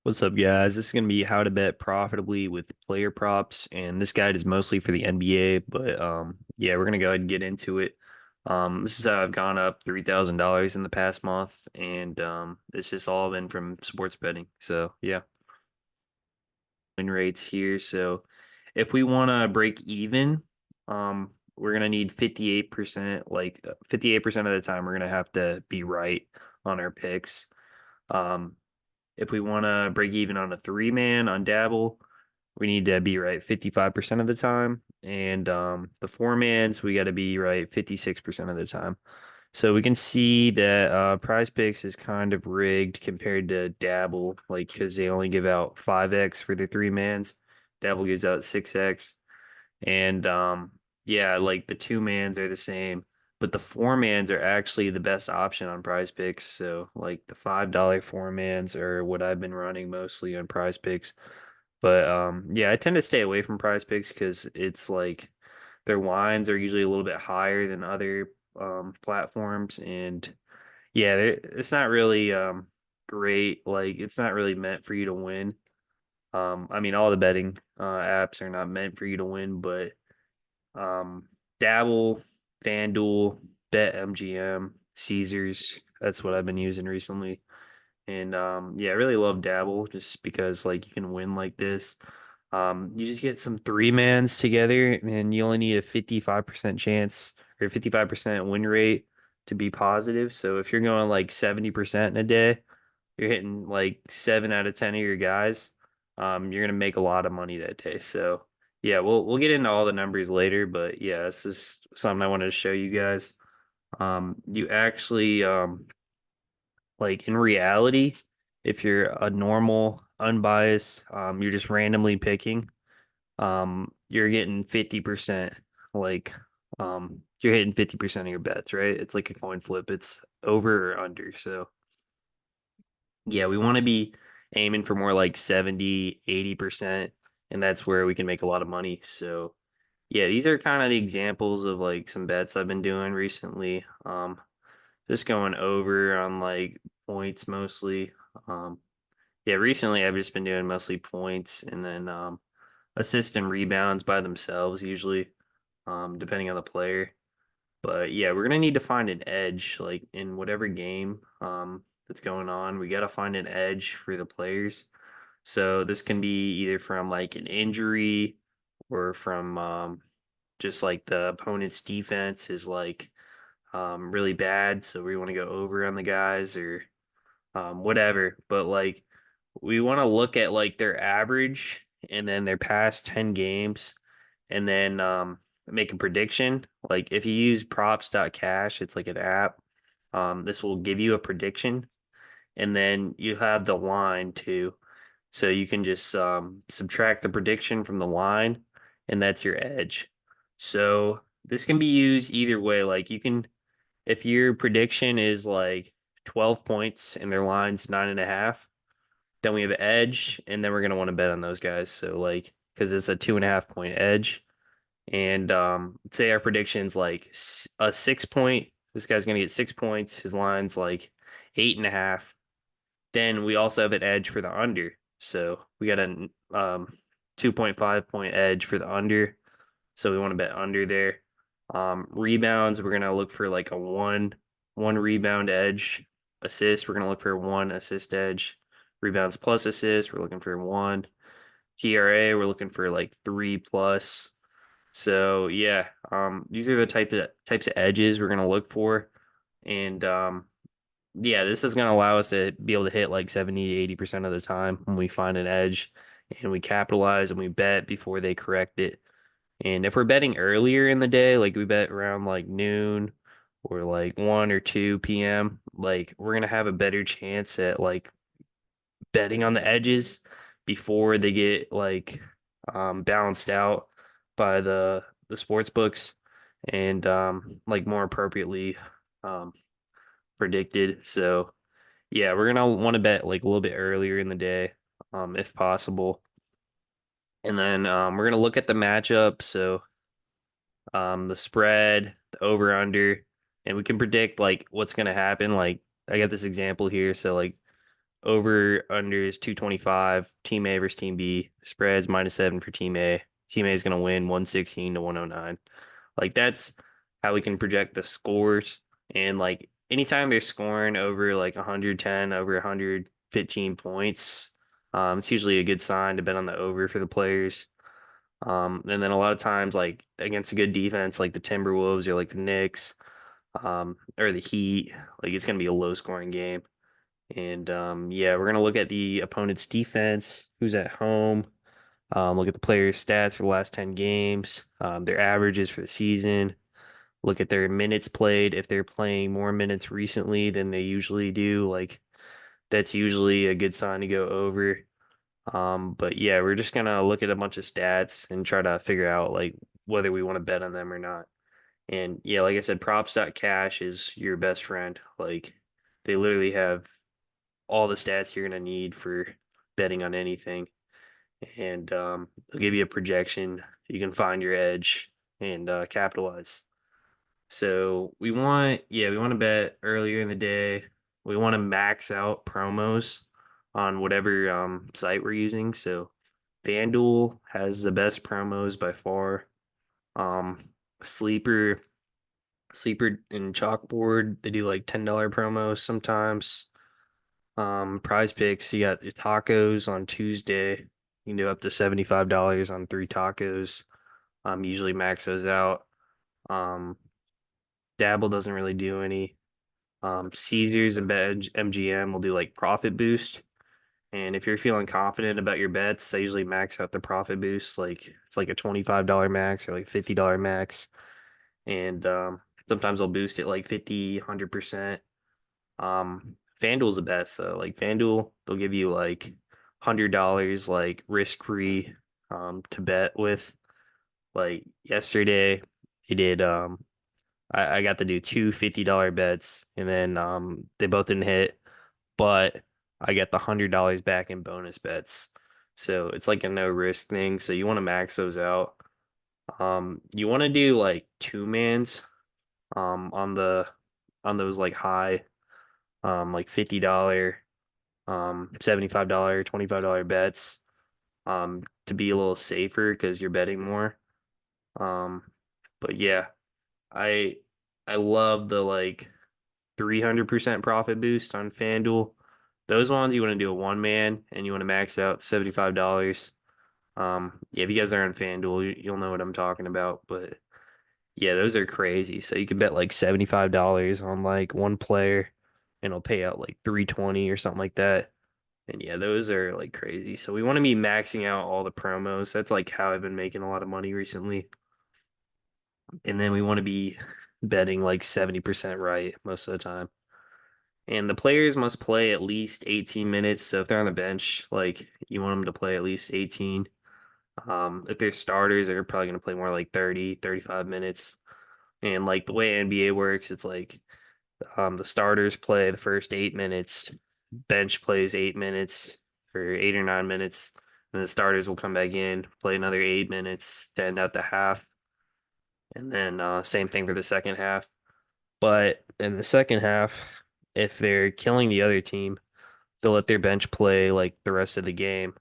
What's up, guys? This is going to be how to bet profitably with player props, and this guide is mostly for the NBA, but yeah, we're going to go ahead and get into it. This is how I've gone up $3,000 in the past month, and it's just all been from sports betting. So yeah, win rates here. So if we want to break even, we're going to need 58%. Like 58% of the time, we're going to have to be right on our picks. Um, if we want to break even on a three man on Dabble, we need to be right 55% of the time. And the four mans, we got to be right 56% of the time. So we can see that Prize Picks is kind of rigged compared to Dabble, like because they only give out 5x for the three mans. Dabble gives out 6x. And yeah, like the two mans are the same, but the four mans are actually the best option on Prize Picks. So like the $5 four mans are what I've been running mostly on Prize Picks. But yeah, I tend to stay away from Prize Picks because it's like their lines are usually a little bit higher than other platforms, and yeah, it's not really great. Like it's not really meant for you to win. I mean, all the betting apps are not meant for you to win, but um, Dabble, FanDuel, BetMGM, Caesars. That's what I've been using recently. And yeah, I really love Dabble just because like you can win like this. You just get some three mans together and you only need a 55% chance or 55% win rate to be positive. So if you're going like 70% in a day, you're hitting like 7 out of 10 of your guys, you're gonna make a lot of money that day. So yeah, we'll get into all the numbers later, but yeah, this is something I wanted to show you guys. You actually like in reality, if you're a normal, unbiased, you're just randomly picking, you're getting 50%, like you're hitting 50% of your bets, right? It's like a coin flip. It's over or under. So yeah, we want to be aiming for more like 70, 80%, and that's where we can make a lot of money. So, yeah, these are kind of the examples of like some bets I've been doing recently. Just going over on like points mostly. Um, yeah, recently I've just been doing mostly points and then assist and rebounds by themselves usually, depending on the player. But yeah, we're gonna need to find an edge, like in whatever game that's going on. We gotta find an edge for the players. So this can be either from like an injury or from just like the opponent's defense is like really bad. So we want to go over on the guys or whatever. But like we want to look at like their average and then their past 10 games and then make a prediction. Like if you use props.cash, it's like an app. This will give you a prediction and then you have the line too. So you can just subtract the prediction from the line and that's your edge. So this can be used either way. Like you can, if your prediction is like 12 points and their line's 9.5, then we have an edge, and then we're gonna want to bet on those guys. So like, because it's a 2.5 point edge, and say our prediction's like a 6 point. This guy's gonna get 6 points. His line's like 8.5. Then we also have an edge for the under. So we got a 2.5 point edge for the under. So we want to bet under there. Rebounds, we're gonna look for like a one rebound edge. Assists, we're gonna look for one assist edge. Rebounds plus assists, we're looking for one. TRA, we're looking for like 3 plus. So yeah, these are the types of edges we're gonna look for, and yeah, this is gonna allow us to be able to hit like 70 to 80% of the time when we find an edge, and we capitalize and we bet before they correct it. And if we're betting earlier in the day, like we bet around like noon or like 1 or 2 p.m., like we're gonna have a better chance at like betting on the edges before they get like balanced out by the sports books and like more appropriately um predicted. So yeah, we're gonna want to bet like a little bit earlier in the day, if possible. And then we're gonna look at the matchup. So the spread, the over under, and we can predict like what's gonna happen. Like I got this example here. So like Over under is 225. Team A versus Team B. Spreads -7 for Team A. Team A is going to win 116 to 109. Like that's how we can project the scores. And like anytime they're scoring over like 110, over 115 points, it's usually a good sign to bet on the over for the players. And then a lot of times, like against a good defense, like the Timberwolves or like the Knicks, or the Heat, like it's going to be a low scoring game. And yeah, we're gonna look at the opponent's defense, who's at home, look at the players' stats for the last 10 games, their averages for the season, look at their minutes played. If they're playing more minutes recently than they usually do, like that's usually a good sign to go over. But yeah, we're just gonna look at a bunch of stats and try to figure out like whether we want to bet on them or not. And yeah, like I said, props.cash is your best friend. Like they literally have all the stats you're going to need for betting on anything. And they'll give you a projection. You can find your edge and capitalize. So we want to bet earlier in the day. We want to max out promos on whatever site we're using. So FanDuel has the best promos by far. Um, Sleeper, Sleeper and Chalkboard, they do like $10 promos sometimes. Prize Picks, you got your tacos on Tuesday. You can do up to $75 on 3 tacos. Usually max those out. Um, Dabble doesn't really do any. Caesars and MGM will do like profit boost. And if you're feeling confident about your bets, I usually max out the profit boost. Like it's like a $25 max or like $50 max. And sometimes I'll boost it like 50, 100%. FanDuel's the best though. Like FanDuel, they'll give you like $100 like risk free to bet with. Like yesterday, they did I got to do two $50 bets and then they both didn't hit, but I got the $100 back in bonus bets. So it's like a no risk thing. So you want to max those out. You want to do like two mans on those like high like $50 $75 $25 bets to be a little safer because you're betting more. um but yeah, i I love the like 300% profit boost on FanDuel. Those ones you want to do a one man and you want to max out $75. Yeah, if you guys are on FanDuel, you'll know what I'm talking about. But yeah, those are crazy. So you could bet like $75 on like one player and it'll pay out like 320 or something like that. And yeah, those are like crazy. So we want to be maxing out all the promos. That's like how I've been making a lot of money recently. And then we want to be betting like 70% right most of the time. And the players must play at least 18 minutes. So if they're on the bench, like you want them to play at least 18. If they're starters, they're probably going to play more like 30, 35 minutes. And like the way NBA works, it's like the starters play the first 8 minutes, bench plays 8 minutes or 8 or 9 minutes, and the starters will come back in, play another 8 minutes to end out the half, and then same thing for the second half. But in the second half, if they're killing the other team, they'll let their bench play like the rest of the game.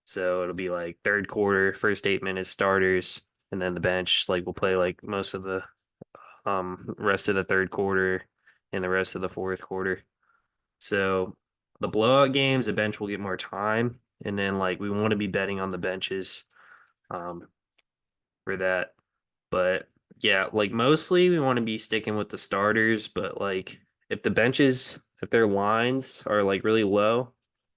So it'll be like third quarter, first 8 minutes starters, and then the bench like will play like most of the rest of the third quarter and the rest of the fourth quarter. So the blowout games, the bench will get more time, and then like we want to be betting on the benches um, for that. But yeah, like mostly we want to be sticking with the starters. But like if their lines are like really low,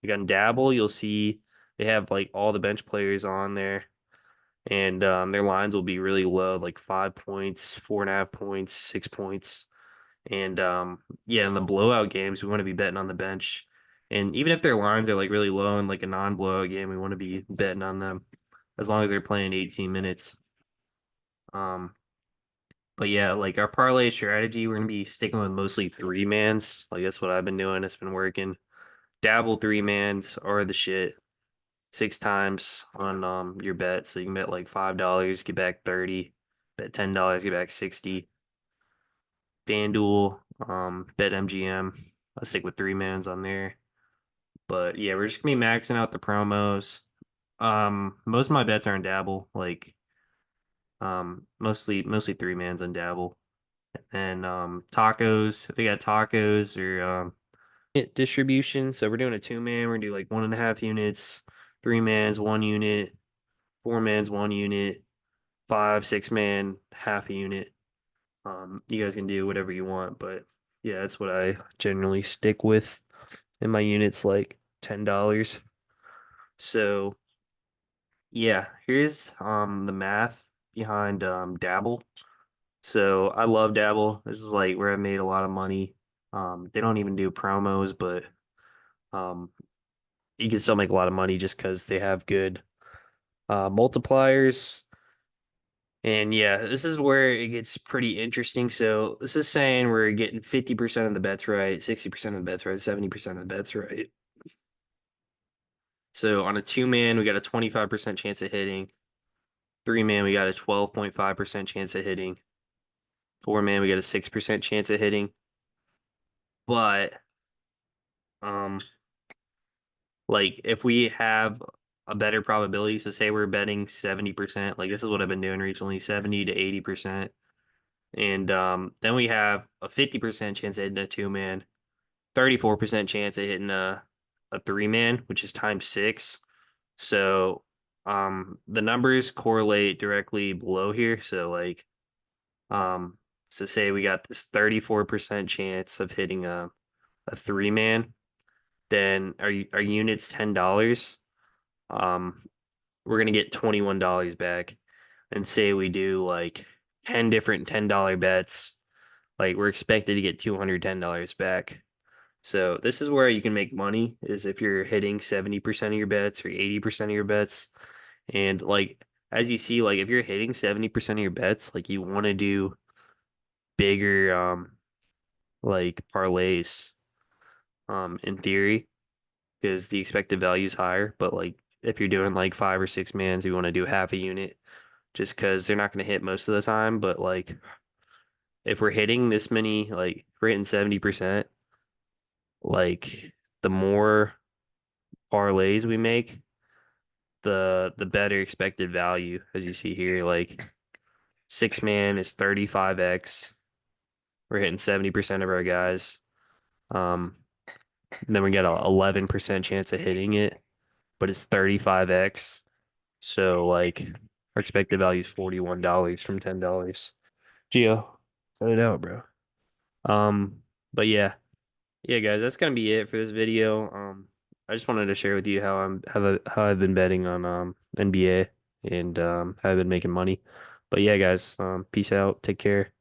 like on Dabble, you'll see they have like all the bench players on there, and their lines will be really low, like 5 points, 4.5 points, 6 points. And yeah, in the blowout games, we want to be betting on the bench. And even if their lines are like really low in like a non-blowout game, we want to be betting on them as long as they're playing 18 minutes. Um, but yeah, like our parlay strategy, we're gonna be sticking with mostly three mans. Like that's what I've been doing. It's been working. Dabble three mans are the shit. 6 times on your bet. So you can bet like $5, get back 30. Bet $10, get back 60. FanDuel, bet MGM. I'll stick with three mans on there. But yeah, we're just gonna be maxing out the promos. Most of my bets are in Dabble, like mostly three mans on Dabble. And tacos, if we got tacos or distribution. So we're doing a two man, we're gonna do like 1.5 units, three mans, 1 unit, four mans, 1 unit, five, 6 man, half a unit. You guys can do whatever you want, but yeah, that's what I generally stick with. And my unit's like $10. So yeah, here's the math behind Dabble. So I love Dabble. This is like where I made a lot of money. They don't even do promos, but um you can still make a lot of money just because they have good multipliers. And yeah, this is where it gets pretty interesting. So this is saying we're getting 50% of the bets right, 60% of the bets right, 70% of the bets right. So on a two man, we got a 25% chance of hitting. Three man, we got a 12.5% chance of hitting. Four man, we got a 6% chance of hitting. But um, like if we have a better probability, so say we're betting 70%, like this is what I've been doing recently, 70 to 80%. And then we have a 50% chance of hitting a two man, 34% chance of hitting a three man, which is times six. So the numbers correlate directly below here. So like so say we got this 34% chance of hitting a three man, then our unit's $10. Um we're gonna get $21 back. And say we do like 10 different $10 bets, like we're expected to get $210 back. So this is where you can make money is if you're hitting 70% of your bets or 80% of your bets. And like as you see, like if you're hitting 70% of your bets, like you want to do bigger like parlays in theory because the expected value is higher. But like if you're doing like five or six mans, you want to do half a unit just because they're not going to hit most of the time. But like if we're hitting this many, like if we're hitting 70%, like the more parlays we make, the better expected value, as you see here. Like six man is 35x. We're hitting 70% of our guys. Um, then we get a 11% chance of hitting it, but it's 35x. So like our expected value is $41 from $10. Geo, cut it out, bro. Um, but yeah. Yeah, guys, that's gonna be it for this video. I just wanted to share with you how I've been betting on NBA and how I've been making money. But yeah, guys, peace out. Take care.